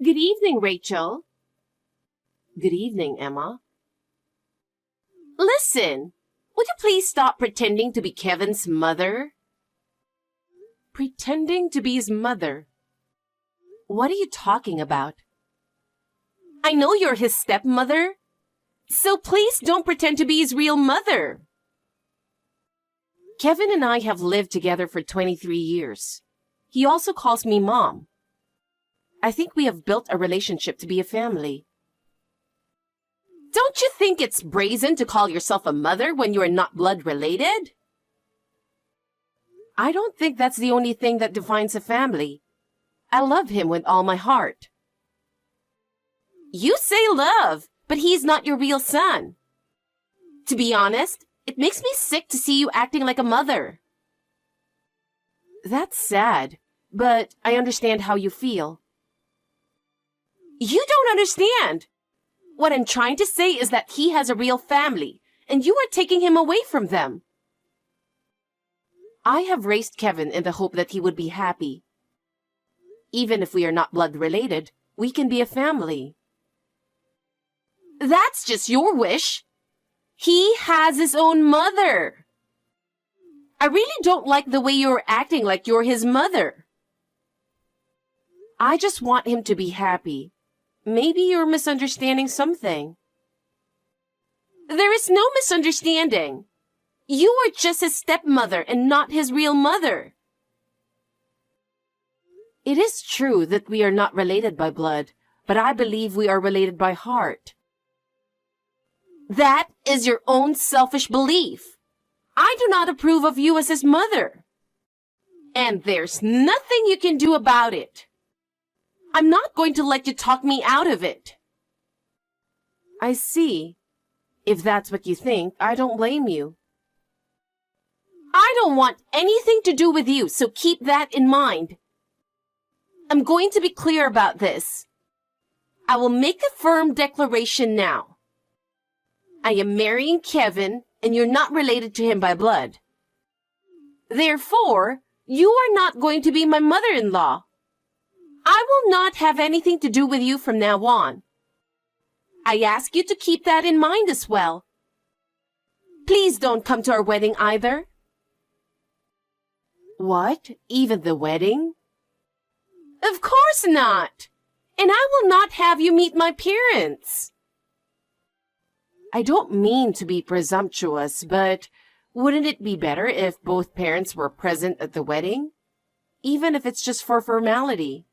Good evening, Rachel. Good evening, Emma. Listen, would you please stop pretending to be Kevin's mother? Pretending to be his mother? What are you talking about? I know you're his stepmother, so please don't pretend to be his real mother. Kevin and I have lived together for 23 years. He also calls me Mom. I think we have built a relationship to be a family. Don't you think it's brazen to call yourself a mother when you are not blood related? I don't think that's the only thing that defines a family. I love him with all my heart. You say love, but he's not your real son. To be honest, it makes me sick to see you acting like a mother. That's sad, but I understand how you feel. You don't understand. What I'm trying to say is that he has a real family, and you are taking him away from them. I have raised Kevin in the hope that he would be happy. Even if we are not blood related, we can be a family. That's just your wish. He has his own mother. I really don't like the way you're acting like you're his mother. I just want him to be happy. Maybe you're misunderstanding something. There is no misunderstanding. You are just his stepmother and not his real mother. It is true that we are not related by blood, but I believe we are related by heart. That is your own selfish belief. I do not approve of you as his mother. And there's nothing you can do about it. I'm not going to let you talk me out of it. I see. If that's what you think, I don't blame you. I don't want anything to do with you, so keep that in mind. I'm going to be clear about this. I will make a firm declaration now. I am marrying Kevin, and you're not related to him by blood. Therefore, you are not going to be my mother-in-law. I will not have anything to do with you from now on. I ask you to keep that in mind as well. Please don't come to our wedding either. What? Even the wedding? Of course not. And I will not have you meet my parents. I don't mean to be presumptuous, but wouldn't it be better if both parents were present at the wedding? Even if it's just for formality.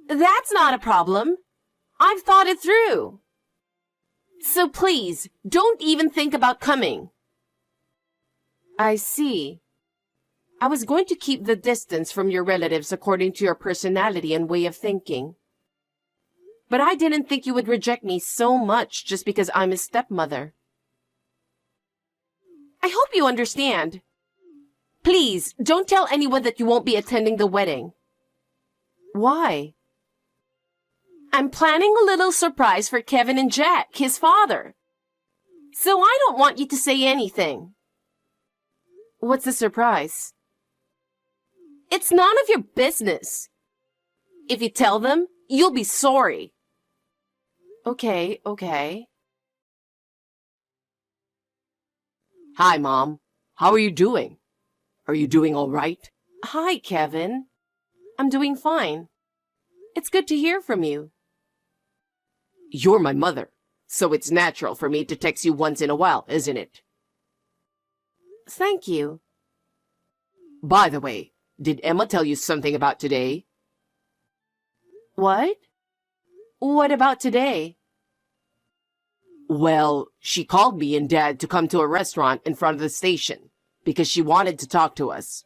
That's not a problem. I've thought it through. So please, don't even think about coming. I see. I was going to keep the distance from your relatives according to your personality and way of thinking. But I didn't think you would reject me so much just because I'm his stepmother. I hope you understand. Please, don't tell anyone that you won't be attending the wedding. Why? I'm planning a little surprise for Kevin and Jack, his father. So I don't want you to say anything. What's the surprise? It's none of your business. If you tell them, you'll be sorry. Okay. Hi, Mom. How are you doing? Are you doing all right? Hi, Kevin. I'm doing fine. It's good to hear from you. You're my mother, so it's natural for me to text you once in a while, isn't it? Thank you. By the way, did Emma tell you something about today? What? What about today? Well, she called me and Dad to come to a restaurant in front of the station because she wanted to talk to us.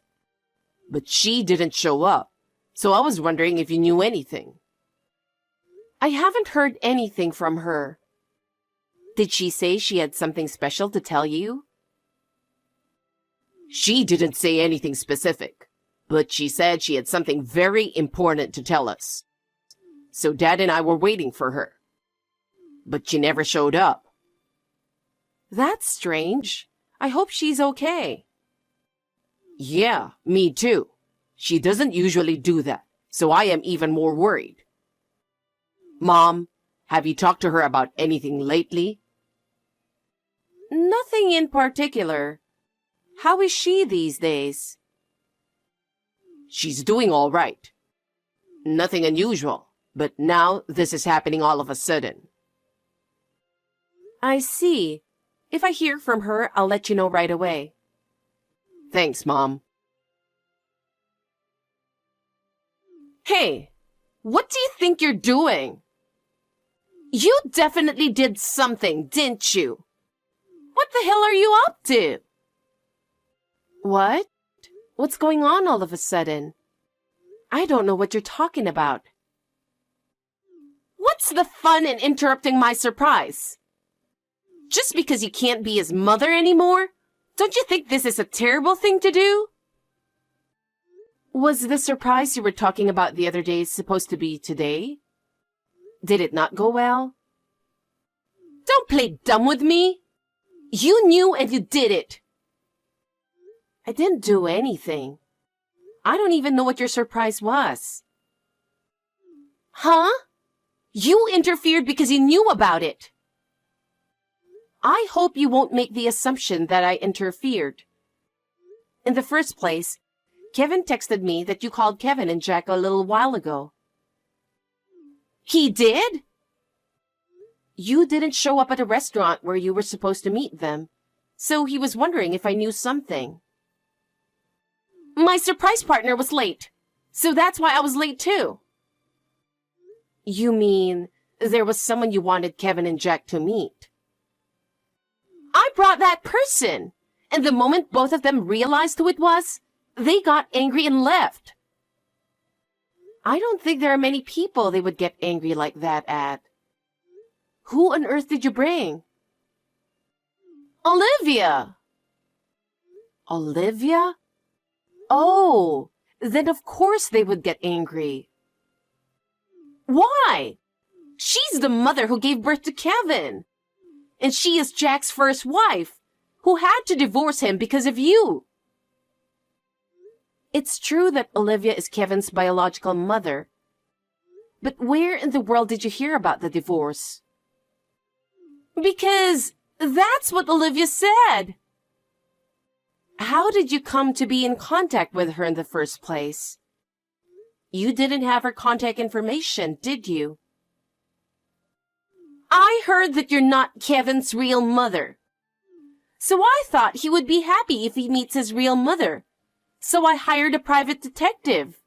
But she didn't show up, so I was wondering if you knew anything. I haven't heard anything from her. Did she say she had something special to tell you? She didn't say anything specific, but she said she had something very important to tell us. So Dad and I were waiting for her. But she never showed up. That's strange. I hope she's okay. Yeah, me too. She doesn't usually do that, So I am even more worried. Mom, have you talked to her about anything lately? Nothing in particular. How is she these days? She's doing all right. Nothing unusual, but now this is happening all of a sudden. I see. If I hear from her, I'll let you know right away. Thanks, Mom. Hey, what do you think you're doing? You definitely did something, didn't you? What the hell are you up to? What? What's going on all of a sudden? I don't know what you're talking about. What's the fun in interrupting my surprise? Just because you can't be his mother anymore? Don't you think this is a terrible thing to do? Was the surprise you were talking about the other day supposed to be today? Did it not go well? Don't play dumb with me. You knew and you did it. I didn't do anything. I don't even know what your surprise was. Huh? You interfered because you knew about it. I hope you won't make the assumption that I interfered. In the first place, Kevin texted me that you called Kevin and Jack a little while ago. He did? You didn't show up at a restaurant where you were supposed to meet them, so he was wondering if I knew something. My surprise partner was late, so that's why I was late too. You mean there was someone you wanted Kevin and Jack to meet? I brought that person, and the moment both of them realized who it was, they got angry and left. I don't think there are many people they would get angry like that at. Who on earth did you bring? Olivia. Olivia? Oh, then of course they would get angry. Why? She's the mother who gave birth to Kevin. And she is Jack's first wife, who had to divorce him because of you. It's true that Olivia is Kevin's biological mother. But where in the world did you hear about the divorce? Because that's what Olivia said. How did you come to be in contact with her in the first place? You didn't have her contact information, did you? I heard that you're not Kevin's real mother. So I thought he would be happy if he meets his real mother. So I hired a private detective.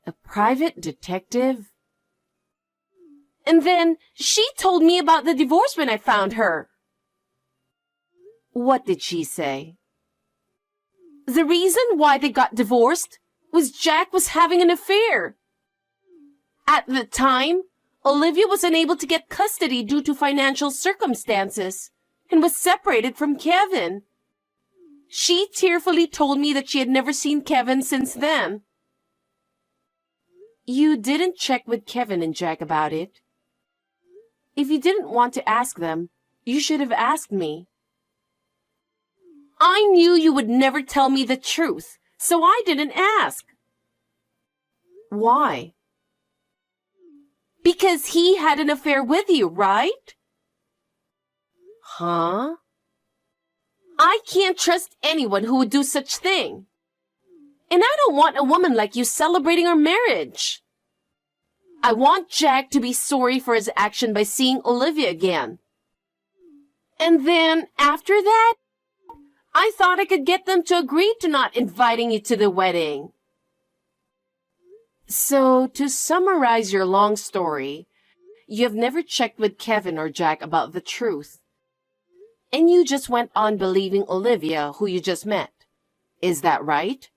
A private detective? And then she told me about the divorce when I found her. What did she say? The reason why they got divorced was Jack was having an affair. At the time, Olivia was unable to get custody due to financial circumstances and was separated from Kevin. She tearfully told me that she had never seen Kevin since then. You didn't check with Kevin and Jack about it. If you didn't want to ask them, you should have asked me. I knew you would never tell me the truth, so I didn't ask. Why? Because he had an affair with you, right? Huh? I can't trust anyone who would do such thing. And I don't want a woman like you celebrating our marriage. I want Jack to be sorry for his action by seeing Olivia again. And then, after that, I thought I could get them to agree to not inviting you to the wedding. So, to summarize your long story, you have never checked with Kevin or Jack about the truth. And you just went on believing Olivia, who you just met. Is that right?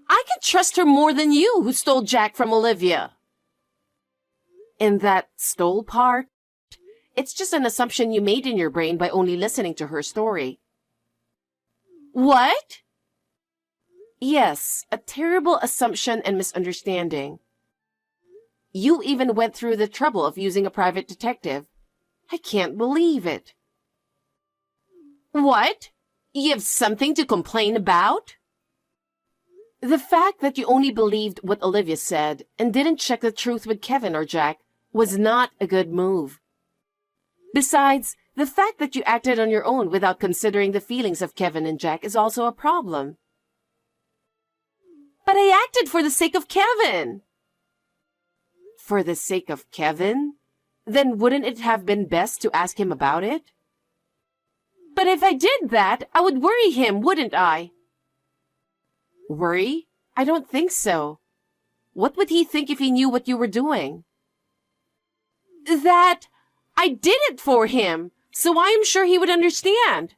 I can trust her more than you, who stole Jack from Olivia. And that stole part? It's just an assumption you made in your brain by only listening to her story. What? Yes, a terrible assumption and misunderstanding. You even went through the trouble of using a private detective. I can't believe it. What? You have something to complain about? The fact that you only believed what Olivia said and didn't check the truth with Kevin or Jack was not a good move. Besides, the fact that you acted on your own without considering the feelings of Kevin and Jack is also a problem. But I acted for the sake of Kevin. For the sake of Kevin? Then wouldn't it have been best to ask him about it? But if I did that, I would worry him, wouldn't I? Worry? I don't think so. What would he think if he knew what you were doing? That I did it for him, so I am sure he would understand.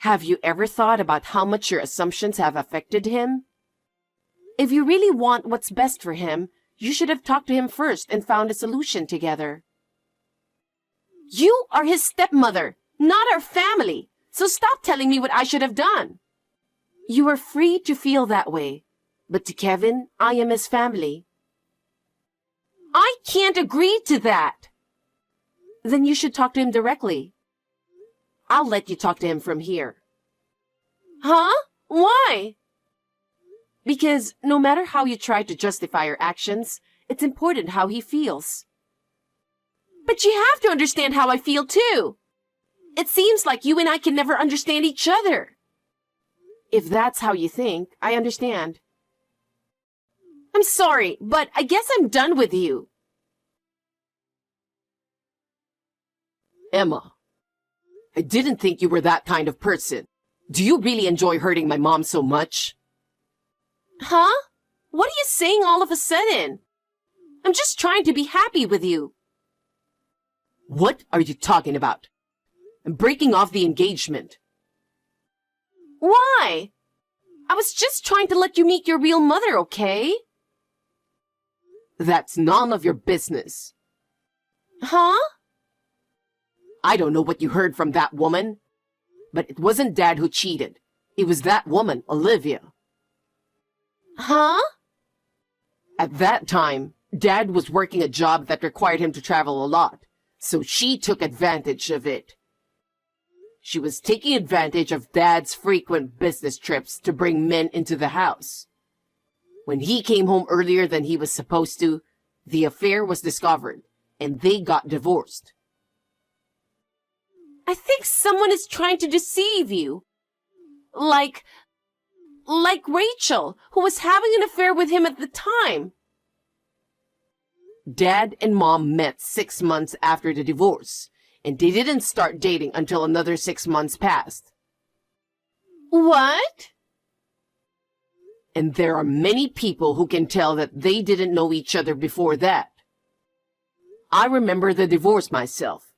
Have you ever thought about how much your assumptions have affected him? If you really want what's best for him, you should have talked to him first and found a solution together. You are his stepmother, not our family, so stop telling me what I should have done. You are free to feel that way, but to Kevin, I am his family. I can't agree to that. Then you should talk to him directly. I'll let you talk to him from here. Huh? Why? Because no matter how you try to justify your actions, it's important how he feels. But you have to understand how I feel too. It seems like you and I can never understand each other. If that's how you think, I understand. I'm sorry, but I guess I'm done with you. Emma, I didn't think you were that kind of person. Do you really enjoy hurting my mom so much? Huh? What are you saying all of a sudden? I'm just trying to be happy with you. What are you talking about? I'm breaking off the engagement. Why? I was just trying to let you meet your real mother, okay? That's none of your business. Huh? I don't know what you heard from that woman, but it wasn't Dad who cheated. It was that woman, Olivia. Huh? At that time, Dad was working a job that required him to travel a lot, so she took advantage of it. She was taking advantage of Dad's frequent business trips to bring men into the house. When he came home earlier than he was supposed to, the affair was discovered, and they got divorced. I think someone is trying to deceive you. Like Rachel, who was having an affair with him at the time. Dad and Mom met 6 months after the divorce, and they didn't start dating until another 6 months passed. What? And there are many people who can tell that they didn't know each other before that. I remember the divorce myself.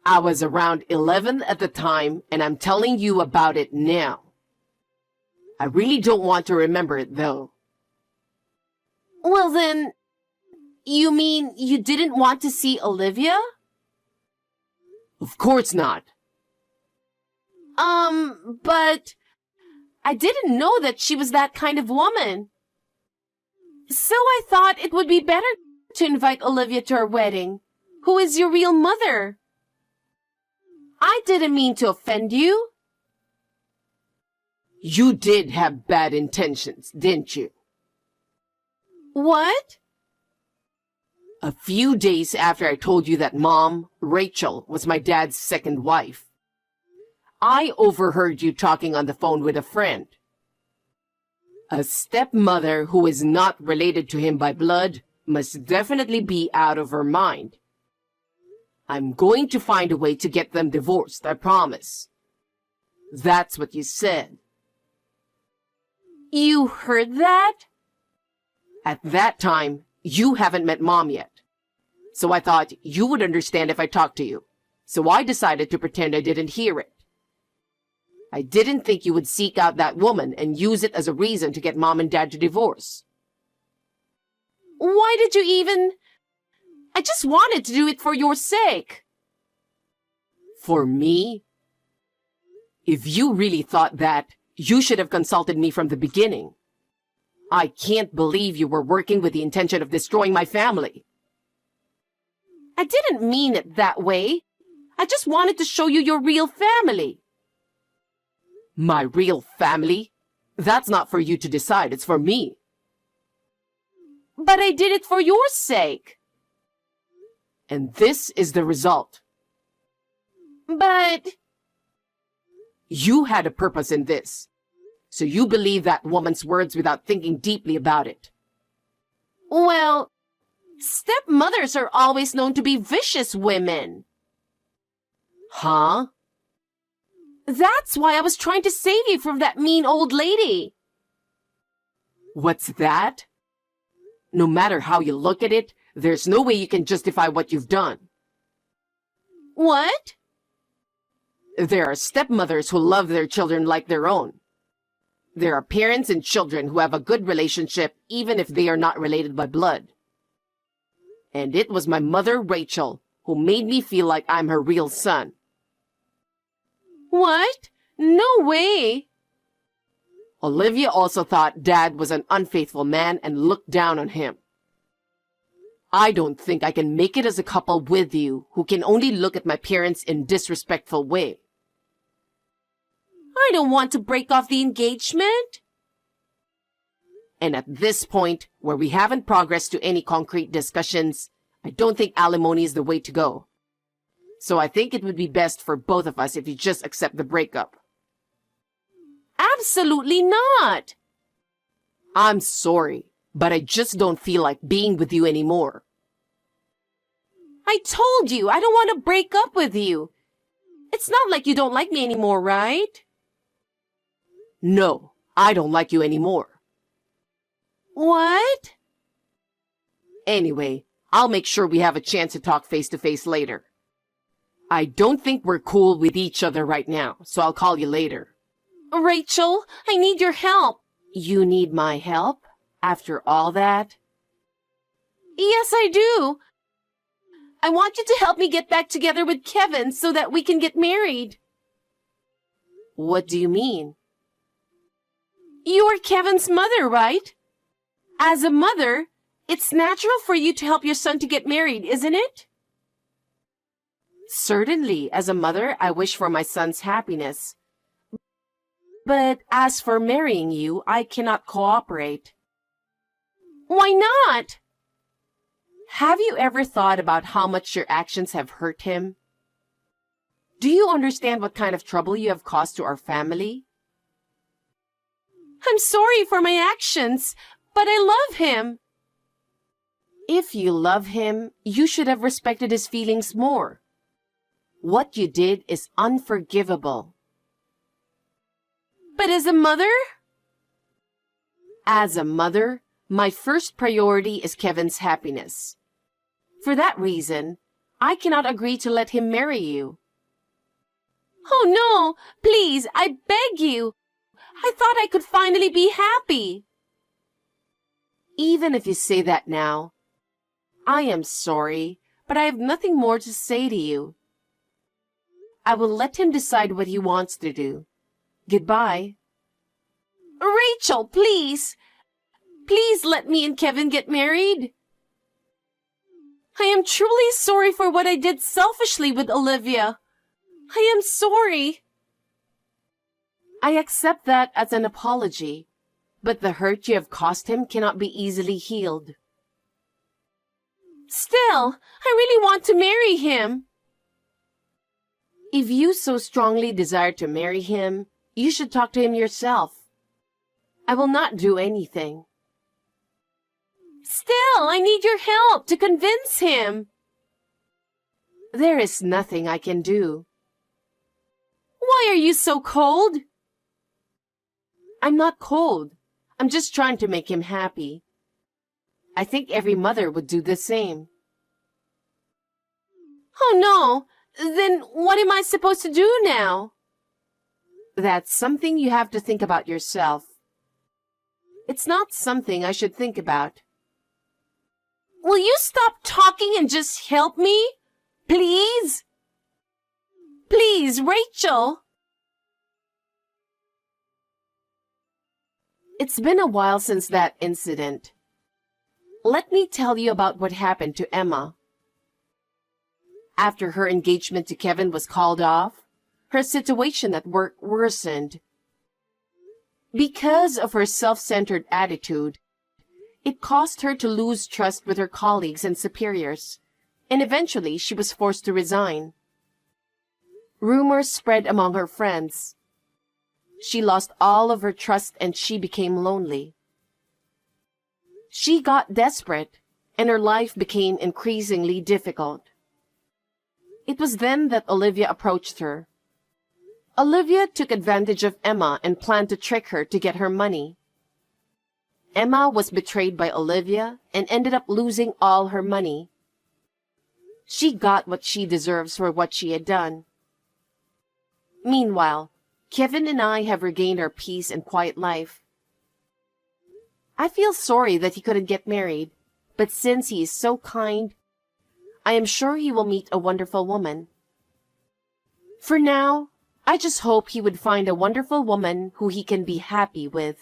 I was around 11 at the time, and I'm telling you about it now. I really don't want to remember it, though. Well then, you mean you didn't want to see Olivia? Of course not. But I didn't know that she was that kind of woman. So I thought it would be better to invite Olivia to our wedding, who is your real mother. I didn't mean to offend you. You did have bad intentions, didn't you? What? A few days after I told you that Mom, Rachel, was my dad's second wife, I overheard you talking on the phone with a friend. A stepmother who is not related to him by blood must definitely be out of her mind. I'm going to find a way to get them divorced, I promise. That's what you said. You heard that? At that time, you haven't met Mom yet. So I thought you would understand if I talked to you. So I decided to pretend I didn't hear it. I didn't think you would seek out that woman and use it as a reason to get Mom and Dad to divorce. Why did you even... I just wanted to do it for your sake. For me? If you really thought that, you should have consulted me from the beginning. I can't believe you were working with the intention of destroying my family. I didn't mean it that way. I just wanted to show you your real family. My real family? That's not for you to decide, it's for me. But I did it for your sake. And this is the result. But... You had a purpose in this, so you believe that woman's words without thinking deeply about it. Well, stepmothers are always known to be vicious women. Huh? That's why I was trying to save you from that mean old lady. What's that? No matter how you look at it, there's no way you can justify what you've done. What? There are stepmothers who love their children like their own. There are parents and children who have a good relationship even if they are not related by blood. And it was my mother, Rachel, who made me feel like I'm her real son. What? No way. Olivia also thought Dad was an unfaithful man and looked down on him. I don't think I can make it as a couple with you who can only look at my parents in a disrespectful way. I don't want to break off the engagement. And at this point, where we haven't progressed to any concrete discussions, I don't think alimony is the way to go. So I think it would be best for both of us if you just accept the breakup. Absolutely not. I'm sorry, but I just don't feel like being with you anymore. I told you I don't want to break up with you. It's not like you don't like me anymore, right? No, I don't like you anymore. What? Anyway, I'll make sure we have a chance to talk face to face later. I don't think we're cool with each other right now, so I'll call you later. Rachel, I need your help. You need my help? After all that? Yes, I do. I want you to help me get back together with Kevin so that we can get married. What do you mean? You're Kevin's mother, right? As a mother, it's natural for you to help your son to get married, isn't it? Certainly, as a mother, I wish for my son's happiness. But as for marrying you, I cannot cooperate. Why not? Have you ever thought about how much your actions have hurt him? Do you understand what kind of trouble you have caused to our family? I'm sorry for my actions, but I love him. If you love him, you should have respected his feelings more. What you did is unforgivable. But as a mother? As a mother, my first priority is Kevin's happiness. For that reason, I cannot agree to let him marry you. Oh no, please, I beg you. I thought I could finally be happy. Even if you say that now, I am sorry, but I have nothing more to say to you. I will let him decide what he wants to do. Goodbye. Rachel, please. Please let me and Kevin get married. I am truly sorry for what I did selfishly with Olivia. I am sorry. I accept that as an apology, but the hurt you have caused him cannot be easily healed. Still, I really want to marry him. If you so strongly desire to marry him, you should talk to him yourself. I will not do anything. Still, I need your help to convince him. There is nothing I can do. Why are you so cold? I'm not cold. I'm just trying to make him happy. I think every mother would do the same. Oh no, then what am I supposed to do now? That's something you have to think about yourself. It's not something I should think about. Will you stop talking and just help me? Please? Please, Rachel. It's been a while since that incident. Let me tell you about what happened to Emma. After her engagement to Kevin was called off, her situation at work worsened. Because of her self-centered attitude, it caused her to lose trust with her colleagues and superiors, and eventually she was forced to resign. Rumors spread among her friends. She lost all of her trust and she became lonely. She got desperate, and her life became increasingly difficult. It was then that Olivia approached her. Olivia took advantage of Emma and planned to trick her to get her money. Emma was betrayed by Olivia and ended up losing all her money. She got what she deserves for what she had done. Meanwhile, Kevin and I have regained our peace and quiet life. I feel sorry that he couldn't get married, but since he is so kind, I am sure he will meet a wonderful woman. For now, I just hope he would find a wonderful woman who he can be happy with.